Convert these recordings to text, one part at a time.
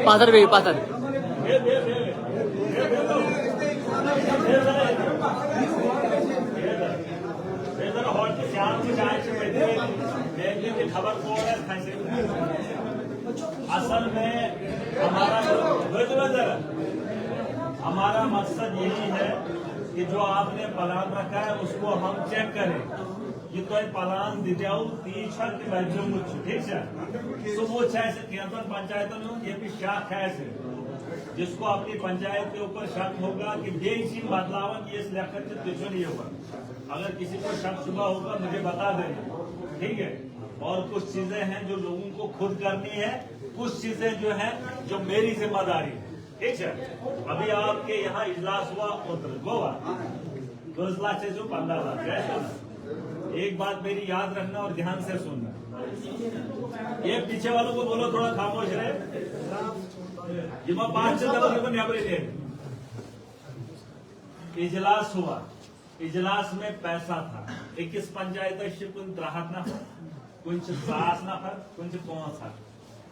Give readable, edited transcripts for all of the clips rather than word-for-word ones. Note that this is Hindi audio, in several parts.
पाथर भी पाथर खबर असल में हमारा मकसद यही है कि जो आपने प्लान रखा है उसको हम चेक करें कि तो प्लान दिजाऊ ती ठीक है सुबह पंचायतों में ये भी शक है जिसको अपनी पंचायत के ऊपर शक होगा कि बेची बदलावन ये लेकर तुझे नहीं होगा। अगर किसी को शक शुबा होगा मुझे बता देना, ठीक है। और कुछ चीजें हैं जो लोगों को खुद करनी है, कुछ चीजें जो है जो मेरी जिम्मेदारी है, ठीक है। अभी आपके यहाँ इजलास हुआ गोवा 10 लाख से जो 15 लाख। एक बात मेरी याद रखना और ध्यान से सुनना, ये पीछे वालों को बोलो थोड़ा खामोश रहे। जिम्मा 5 से इजलास हुआ, इजलास में पैसा था 21 पंचायत राहत ना कुछ 7 नफर कुछ 5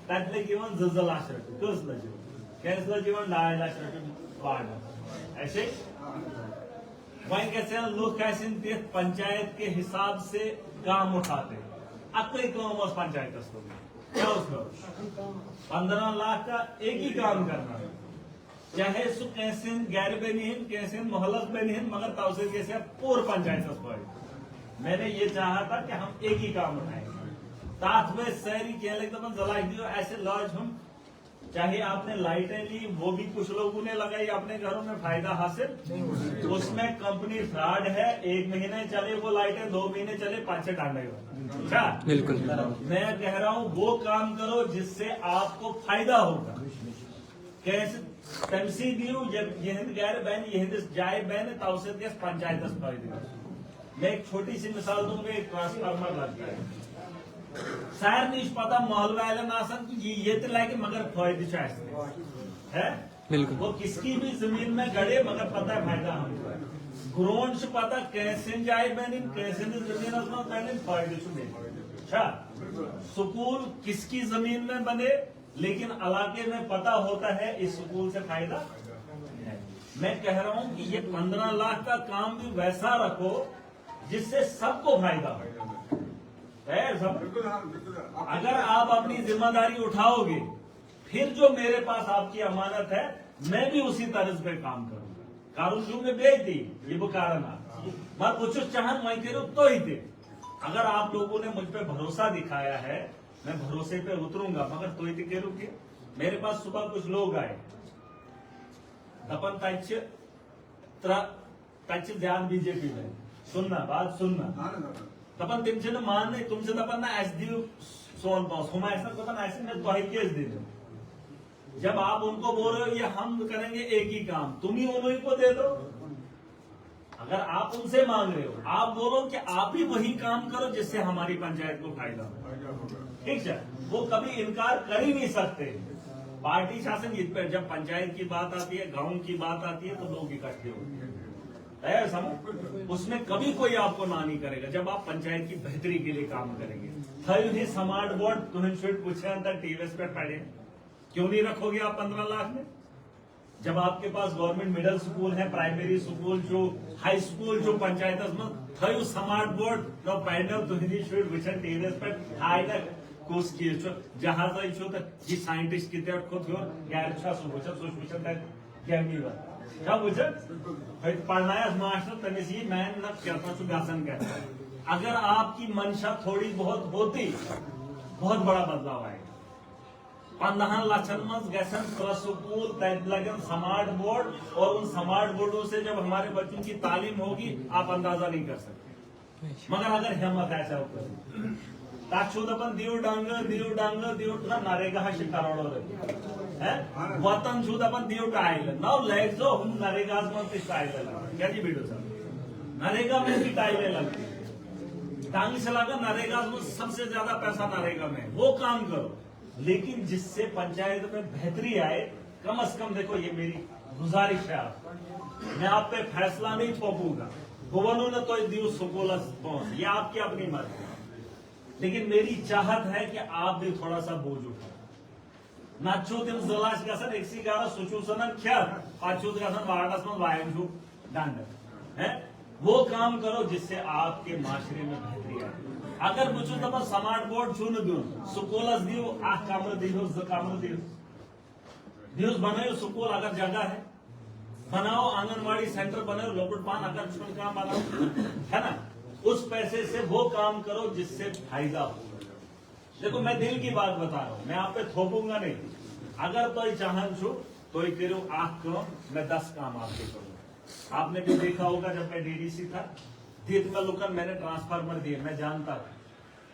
तक 2 लाख रुपये कस लगे 2.5 लाख रुपये वार्ड ऐसे वह लोग कैसे पंचायत के हिसाब से काम उठाते अकई काम पंचायत क्या उसको 15 लाख का एक ही काम करना, चाहे सु कैसे गैर बेनिहिन कैसे मोहल्लस बेनिहिन मगर तवसे कैसे पूर पंचायत। मैंने ये चाहा था कि हम एक ही काम उठाएंगे साथ में शहरी क्या लगता जला दियो ऐसे लॉज हम चाहे आपने लाइटें ली वो भी कुछ लोगों ने लगाई अपने घरों में फायदा हासिल, उसमें कंपनी फ्रॉड है। 1 महीने चले वो लाइटें 2 महीने चले 5-6 डांडे अच्छा बिल्कुल। मैं कह रहा हूँ वो काम करो जिससे आपको फायदा होगा। कैसे तमसी दियो जब यह गैर बहन यह जाए बहन तवसत के पंचायत फायदे। मैं एक छोटी सी मिसाल दूंगा, एक ट्रांसफार्मर लगता है सैर नहीं पता महल वाले ये तो लाके मगर फायदे है बिल्कुल। वो किसकी भी जमीन में गड़े मगर पता है फायदा हमको ग्रोन से पता कैसे जाए बहन कैसे जमीन फायदे अच्छा स्कूल किसकी जमीन में बने लेकिन इलाके में पता होता है इस स्कूल से फायदा है। मैं कह रहा हूं कि ये 15 लाख का काम भी वैसा रखो जिससे सबको फायदा हो। अगर आप अपनी जिम्मेदारी उठाओगे फिर जो मेरे पास आपकी अमानत है मैं भी उसी तरह पे काम करूंगा। कारण जो मैं बेच दी ये वो कारण मैं कुछ चाहन वही करूँ तो ही थे। अगर आप लोगों ने मुझ पे भरोसा दिखाया है मैं भरोसे पे उतरूंगा मगर तो ही कह के मेरे पास सुबह कुछ लोग आए अपन तच ध्यान बीजेपी में सुनना बात सुनना तपन तुमसे न मान नहीं तुमसे तपन ना ऐसे दियो सोन पास हम ऐसा तपन ऐसे मैं तो केस दे दो। जब आप उनको बोल रहे हो ये हम करेंगे एक ही काम तुम ही उन्हीं को दे दो। अगर आप उनसे मांग रहे हो आप बोलो कि आप ही वही काम करो जिससे हमारी पंचायत को फायदा हो, ठीक है। वो कभी इनकार कर ही नहीं सकते। पार्टी शासन जिस पर जब पंचायत की बात आती है गांव की बात आती है तो लोग इकट्ठे होते हैं उसमें कभी कोई आपको ना नहीं करेगा जब आप पंचायत की बेहतरी के लिए काम करेंगे। ही स्मार्ट बोर्ड तुम पूछे अंदर टीवीएस पे पढ़े क्यों नहीं रखोगे आप 15 लाख में जब आपके पास गवर्नमेंट मिडिल स्कूल है प्राइमरी स्कूल जो हाई स्कूल जो पंचायत में स्मार्ट बोर्ड न पढ़ने तुम टीवीएस पे आए कुछ जहाज ये साइंटिस्ट कितने खुद गैर क्या क्या बुझे पढ़ना है मास्टर तमिस ही मैं न कहता गासन कहता। अगर आपकी मंशा थोड़ी बहुत होती बहुत बड़ा बदलाव आएगा। 15 लाखन मज गसन स्कूल तक लगन स्मार्ट बोर्ड और उन स्मार्ट बोर्डों से जब हमारे बच्चों की तालीम होगी आप अंदाजा नहीं कर सकते। मगर अगर हिम्मत ऐसा होकर ताक्षुदपन दियो डांग नरेगा करोड़ों वतन शुद्धपन दियो टाइल नाउ लेट्स जो हम नरेगा में टाइल क्या जी वीडियो सर नरेगा में भी टाइलें लगती टांग से लगा नरेगा में सबसे ज्यादा पैसा नरेगा में वो काम करो लेकिन जिससे पंचायत में बेहतरी आए कम से कम। देखो ये मेरी गुजारिश है मैं आप पे फैसला नहीं थोपूंगा भुवनों ने तो दियो सुकूल ये आपकी अपनी मर्जी लेकिन मेरी चाहत है कि आप भी थोड़ा सा बोझ उठाओ। नू तम जलाश गसान एक गार सू सनान खेत पू वार्डस मज वायन डंड है। वो काम करो जिससे आपके माशरे में बेहतरी आए। अगर बहुत दपान स्मार्ट बोर्ड छू दिन स्कूलस दियो कमर दियो 2 कमर दियो बनाओ स्कूल अगर जगह है, बनाओ आंगनवाड़ी सेंटर बनाओ लोकुट पान अगर छुन काम बनाओ है ना, उस पैसे से वो काम करो जिससे फायदा हो। देखो मैं दिल की बात बता रहा हूँ, मैं आप पे थोपूंगा नहीं। अगर तो चाहन छू तो करो मैं 10 काम आपके करूंगा। आपने भी देखा होगा जब मैं डीडीसी था तीर्थ में लुकन मैंने ट्रांसफार्मर दिए, मैं जानता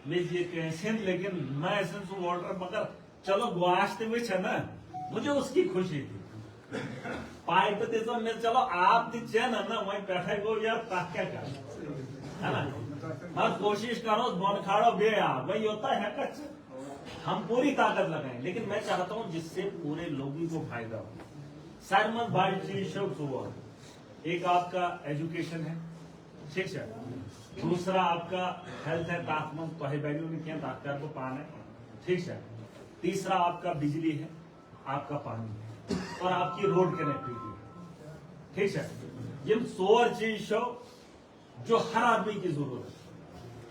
मैं ये कैसे, लेकिन मैं ऐसे वाटर मगर चलो गुआश्त में है ना, मुझे उसकी खुशी थी। पाइप में चलो आप ना वही बैठे गो यार क्या कर है ना, बस कोशिश करो बन खाड़ो बे वही होता है कच्छ। हम पूरी ताकत लगाएं, लेकिन मैं चाहता हूं जिससे पूरे लोगों को फायदा हो। सरमत बड़ी चीज हुआ, एक आपका एजुकेशन है, शिक्षा, दूसरा आपका हेल्थ है, ताकमंद तो ताकत को पान है, ठीक है, तीसरा आपका बिजली है, आपका पानी है, और आपकी रोड कनेक्टिविटी, ठीक है। ये 100 चीज जो हर आदमी की जरूरत है,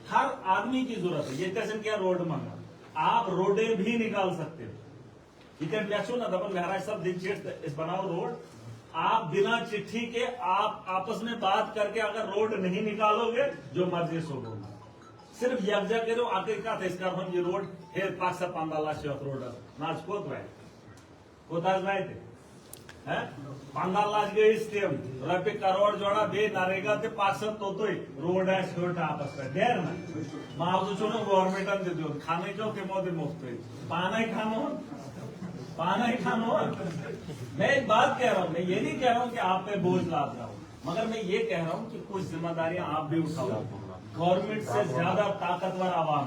हर आदमी की जरूरत है। ये कैसे क्या रोड मांगा, आप रोडे भी निकाल सकते हो। ना दबन महाराज सब दिन इस बनाओ रोड, आप बिना चिट्ठी के आप आपस में बात करके अगर रोड नहीं निकालोगे जो मर्जी सो होगा। सिर्फ यकजा करो आगे का हम ये रोड हे 15 लाख रोड नाच कोत वाय कोताज वाय थे हैं 15 लाख गई स्टेम रुपये करोड़ जोड़ा बे नरेगा ते 500 तो रोड है छोट आपस में देर ना मावजू चुनो गवर्नमेंट दे दो खाने को के मोदी मुफ्त पाना ही खानो मैं एक बात कह रहा हूँ, मैं ये नहीं कह रहा हूँ कि आप पे बोझ लाद रहा हूँ, मगर मैं ये कह रहा हूँ कि कुछ जिम्मेदारियां आप भी उठाओ। गवर्नमेंट से ज्यादा ताकतवर आवाम,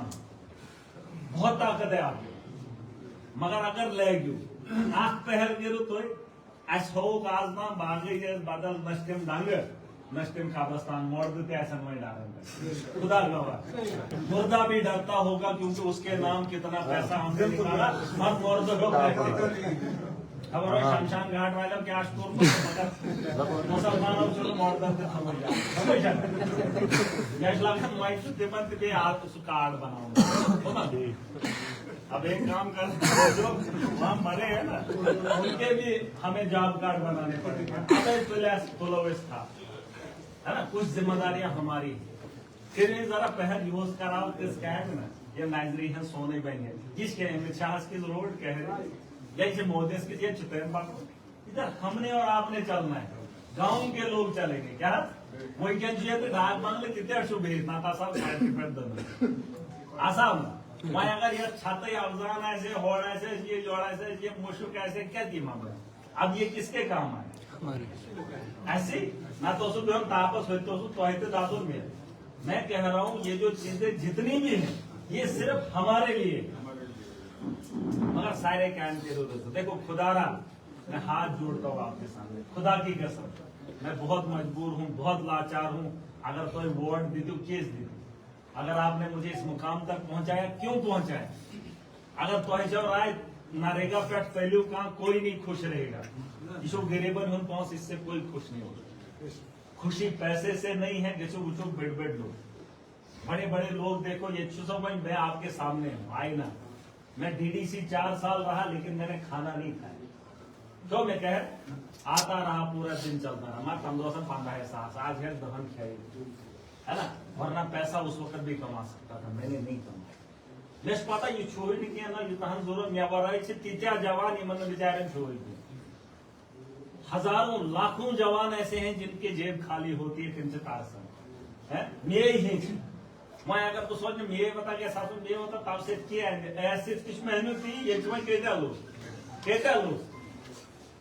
बहुत ताकत है आपकी, मगर अगर ले गयो आख पहर गिरो तो हो आज ना बागे बदल नस्टिम डांग नस्टिम खाबस्तान मोड़ देते ऐसा नहीं डालेंगे। खुदा गवाह मुर्दा भी डरता होगा क्योंकि उसके नाम कितना पैसा हमने निकाला। मत मोड़ दो खबर शमशान घाट वाले क्या मुसलमानों चलो मोड़ देते कार्ड बनाऊंगा। अब एक काम कर जो वहाँ मरे हैं ना उनके भी हमें जॉब कार्ड बनाने पड़ेंगे। था है ना, कुछ जिम्मेदारियां हमारी। फिर जरा पहल यूज कराओ किस कह ना ये नाइजरी है सोने बहन है जिसके शाहस की रोड कह रहे या मोदी की ये चितन इधर हमने और आपने चलना है, गांव के लोग चलेंगे क्या वही क्या तो डाक बांगले कितने शुभ नाता साहब आसाम वही अगर ये छत अफजान ऐसे होड़ ऐसे ये जोड़ ऐसे ये मुशुक ऐसे क्या थी मामला। अब ये किसके काम आए ऐसे ना तो हम तापस हो तो दादुर में। मैं कह रहा हूँ ये जो चीजें जितनी भी हैं ये सिर्फ हमारे लिए, मगर सारे काम के देखो खुदारा मैं हाथ जोड़ता हूँ आपके सामने, खुदा की कसम मैं बहुत मजबूर हूँ, बहुत लाचार हूँ। अगर कोई वोट दी तो केस दी, अगर आपने मुझे इस मुकाम तक पहुंचाया क्यों पहुंचाया। अगर तो राय नरेगा पे पहलू कहा कोई नहीं खुश रहेगा, जो गरीबन हम पहुंच इससे कोई खुश नहीं होगा। खुशी पैसे से नहीं है, जैसे बेड लोग बड़े बड़े लोग देखो ये मैं आपके सामने हूँ आई ना, मैं डीडीसी 4 साल रहा लेकिन मैंने खाना नहीं खाया। क्यों मैं कह आता रहा पूरा दिन चलता रहा, मैं तंदुरुस्त पांदा है सास आज है दहन खाई है ना, वरना पैसा उस वक्त भी कमा सकता था, मैंने नहीं कमाया। मैं पता ये छोड़ नहीं किया ना युद्धान जोर तित्या जवान ये मन विचार छोड़ दिया। हजारों लाखों जवान ऐसे हैं जिनके जेब खाली होती है तिनसे तारसन है मेरे ही मैं अगर तो सोच मेरे बता के साथ में होता तब से किया ऐसे किस मेहनत थी ये तुम्हें कहता लो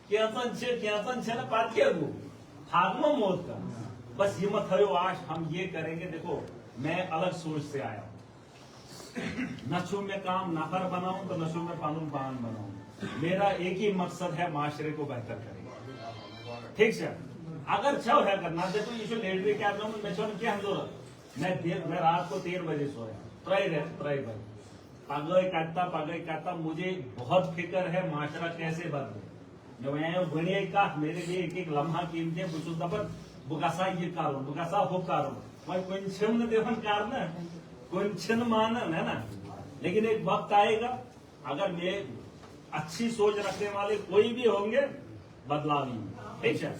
कैसन छे ना बात किया वो हागमा मौत का बस हिम्मत है आज हम ये करेंगे। देखो मैं अलग सोच से आया हूँ, नशो में काम नफर बनाऊं तो नशो में कानून पान बनाऊं। मेरा एक ही मकसद है माशरे को बेहतर करेंगे, ठीक है। अगर छव है करना देखो ये लेटरी क्या मैं क्या जरूरत मैं रात को 3 बजे सोया 3 बजे पगई करता मुझे बहुत फिक्र है माशरा कैसे बदले। जो मैं गणिये का मेरे लिए एक लम्हा कीमती बहुत दपन बह ये करूँ बह हो करूँ वह कुछ दिवन कर कुछ मानन है ना। लेकिन एक वक्त आएगा अगर मैं अच्छी सोच रखने वाले कोई भी होंगे बदलाव ही, ठीक है।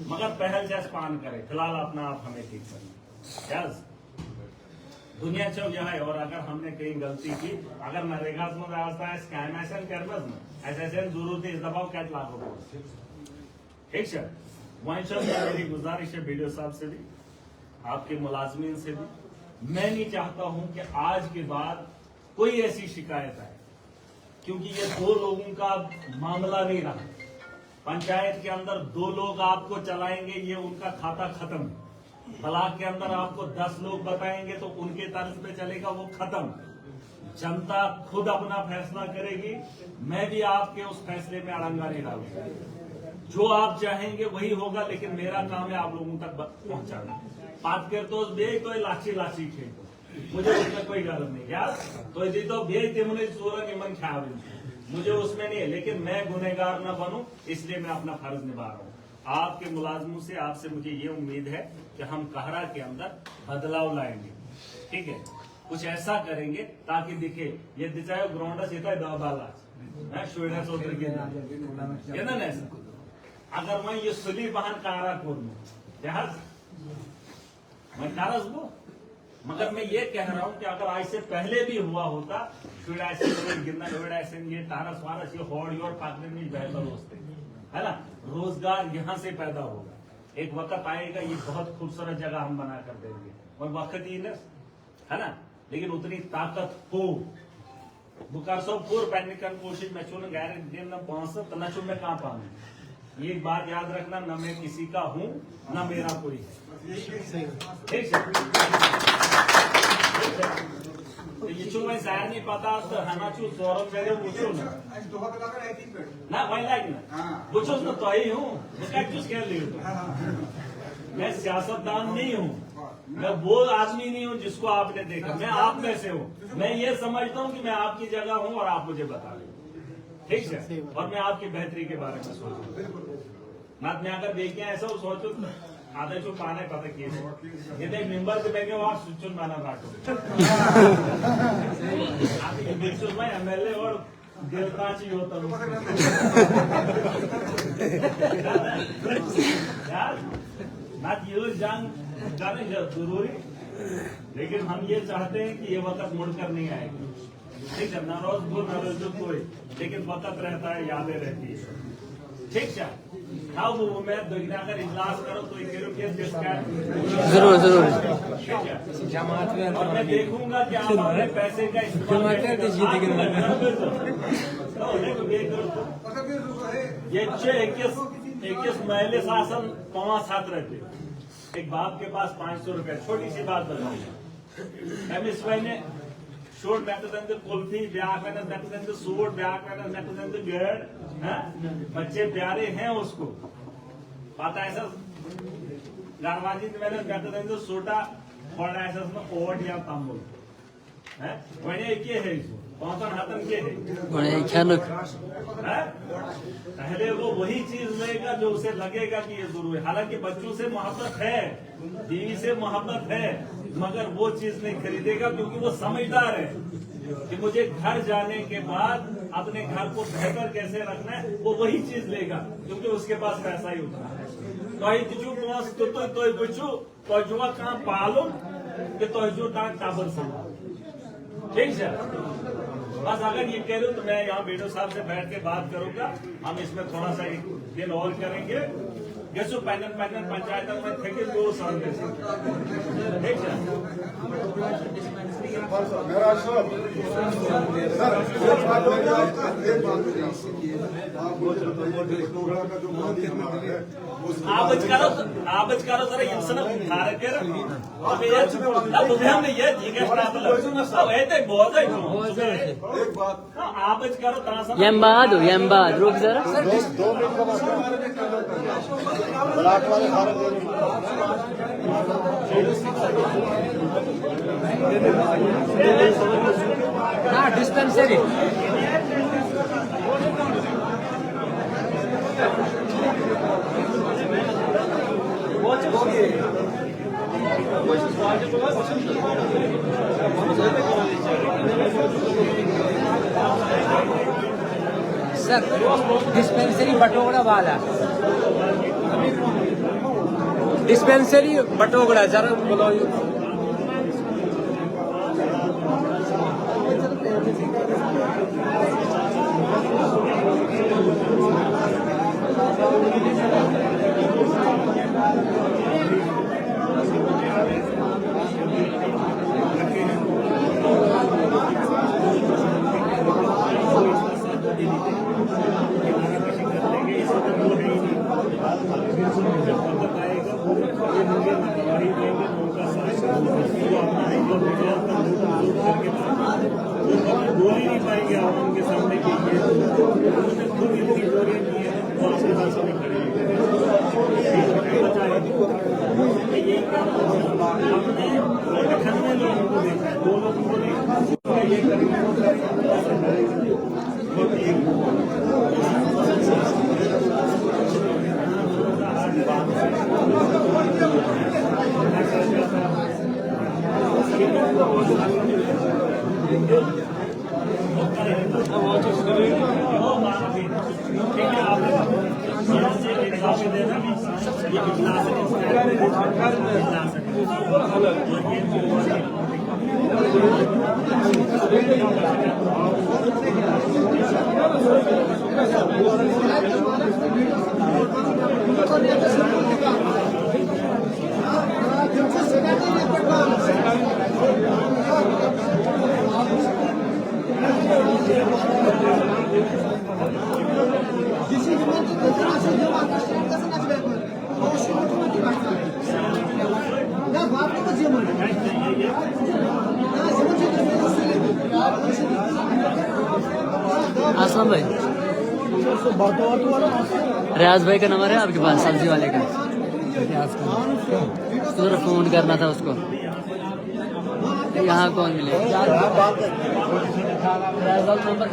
मगर पहल जैसे पान करे फिलहाल अपना आप हमें ठीक करना यस दुनिया चल गया है। और अगर हमने कहीं गलती की अगर नरेगा व्यवस्था है स्कैम ऐसा करना ऐसे जरूरत है इस दबाव क्या लागू ठीक है। वहीं मेरी गुजारिश है वीडियो साहब से भी आपके मुलाजमीन से भी मैं नहीं चाहता हूं कि आज के बाद कोई ऐसी शिकायत आए क्योंकि ये 2 लोगों का मामला नहीं रहा। पंचायत के अंदर 2 लोग आपको चलाएंगे ये उनका खाता खत्म। ब्लॉक के अंदर आपको 10 लोग बताएंगे तो उनके तर्ज पे चलेगा वो खत्म। जनता खुद अपना फैसला करेगी। मैं भी आपके उस फैसले में अड़ंगा नहीं डालूंगा। जो आप चाहेंगे वही होगा लेकिन मेरा काम है आप लोगों तक पहुंचाना। बात कर तो लाची थे मुझे उसमें कोई गलत नहीं यार तो जी तो बेच मुझे चोर निमन ख्याल मुझे उसमें नहीं है। लेकिन मैं गुनहगार न बनूं इसलिए मैं अपना फर्ज निभा रहा हूं। आपके मुलाजमों से आपसे मुझे ये उम्मीद है कि हम कहरा के अंदर बदलाव लाएंगे, ठीक है। कुछ ऐसा करेंगे ताकि दिखे ये दिचायो ग्राउंड सीधा दबाला अगर मैं ये सुली बहन कारा कर मैं कारस वो मगर मैं ये कह रहा हूं कि अगर आज से पहले भी हुआ होता ये तारस वारस ये होड़ी और पाकने में बेहतर होते है ना। रोजगार यहाँ से पैदा होगा। एक वक्त आएगा ये बहुत खूबसूरत जगह हम बना कर देंगे और वक्त ही न है ना। लेकिन उतनी ताकत हो बुकार सब पूर्व पैनिक कोशिश मैं चुन गारंटी न पहुंच तो न चुन मैं कहाँ पाऊंगा। ये बात याद रखना न मैं किसी का हूं न मेरा कोई है, ठीक है। तो ये चुन मैं शायद नहीं पता तो हना चुन सौरभ जगह पूछो ना वही लाइक ना पूछो ना तो ही हूँ चूज कह ली। मैं सियासतदान नहीं हूँ मैं वो आदमी नहीं हूँ जिसको आपने देखा। मैं आप में से हूँ। मैं ये समझता हूँ कि मैं आपकी जगह हूँ और आप मुझे बता दें, ठीक है। और मैं आपकी बेहतरी के बारे में सोचूं मत मैं अगर देखे ऐसा सोचूं आधा चुन पाना पता किए ये देख मेंबर से मैं वहां चुन माना राटो मैं MLA और दिलराज ही होता हूँ यार बात ये जंग जाने जरूरी। लेकिन हम ये चाहते हैं कि ये वक्त मुड़कर नहीं आएगा, ठीक है। नारोज कोई लेकिन वक्त रहता है यादें रहती है, ठीक है। हाँ वो मैं दुनिया अगर इजलास करो तो जरूर और मैं देखूंगा कि आप अपने पैसे का इस्तेमाल ये 21 महीने शासन 5-7 रहते एक बाप के पास 500 रुपए। छोटी सी बात बताऊंगा शोट बैठते कुल्फी ब्याह सूट ब्याह गेड़ बच्चे प्यारे हैं उसको पता ऐसा गारवाजी मैंने बैठते सोटा और ऐसा ओट या तांबुल है है कौन हाथन के है पहले वो वही चीज लेगा जो उसे लगेगा कि ये जरूरी। हालांकि बच्चों से मोहब्बत है बीवी से मोहब्बत है मगर वो चीज नहीं खरीदेगा क्योंकि वो समझदार है कि मुझे घर जाने के बाद अपने घर को बेहतर कैसे रखना है। वो वही चीज लेगा क्योंकि उसके पास पैसा ही उतना है। तो कहाँ पालो कि तो टाबर से ठीक है। बस अगर ये कह रहे हो तो मैं यहाँ वीडियो साहब से बैठ के बात करूंगा। हम इसमें थोड़ा सा एक दिन और करेंगे। जैसे पैनल पंचायत में थे कि 2 साल में ठीक है। आप करो सर इंसान भारत के हमने ये ठीक है बहुत है आप करो यम बाद रुक जरा ब्लॉक वाले सारे हाँ डिस्पेंसरी सर डिस्पेंसरी बटोगड़ा वाला डिस्पेंसरी बटोगड़ा जरा बोलो बोल ही नहीं पाएंगे आप उनके सामने कि ये उन्होंने खुद इतनी बोरियत की है वो आपके सामने खड़े यही काम हमने अठन्ने लोगों को देखा है 2 लोगों को देखा ये करेंगे वो असलम भाई रियाज भाई का नंबर है आपके पास सब्जी वाले का तो फोन करना था उसको यहाँ कौन मिले नंबर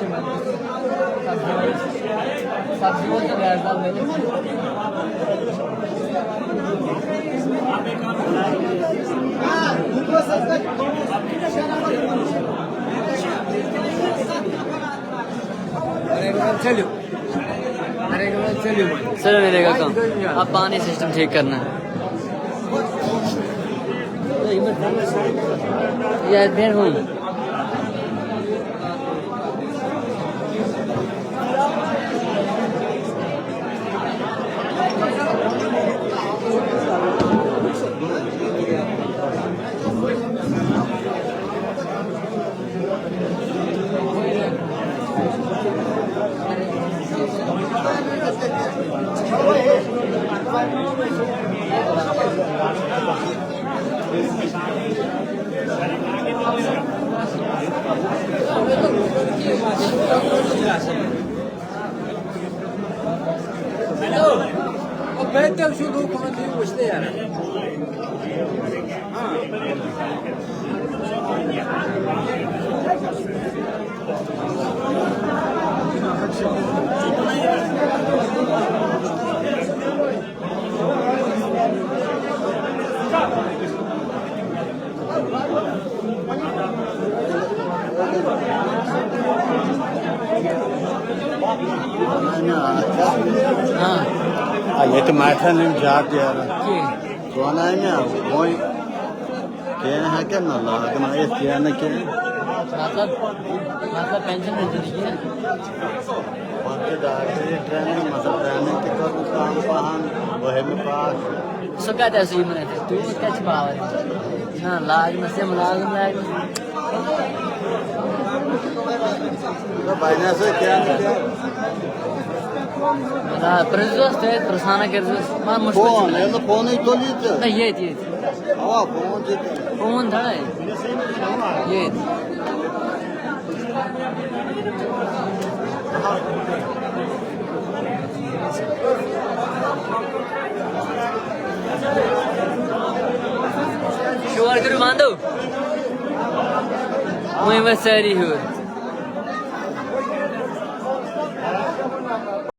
चलो चलो मेरे का काम अब पानी सिस्टम ठीक करना है यार फिर हूँ Ben de şu dokumentu işte yani. हाँ ये तो माथा नहीं जात यार सोना है ना वो क्या है क्या ना लाग ना ये क्या ना क्या मतलब पेंशन नहीं है बाकी डॉक्टर ट्रेनिंग मतलब ट्रेनिंग के तो काम पाहन वह में पास सो कहते हैं सुई मने तू क्या छपावा ना लाग न से मुलाजिम लाग तो बाइना से क्या ना प्रजोस ते प्रसाना कर मान मुश्किल फोन ये तो फोन ही तो लीते नहीं ये हाँ फोन जीते फोन था ये वह सारी हूर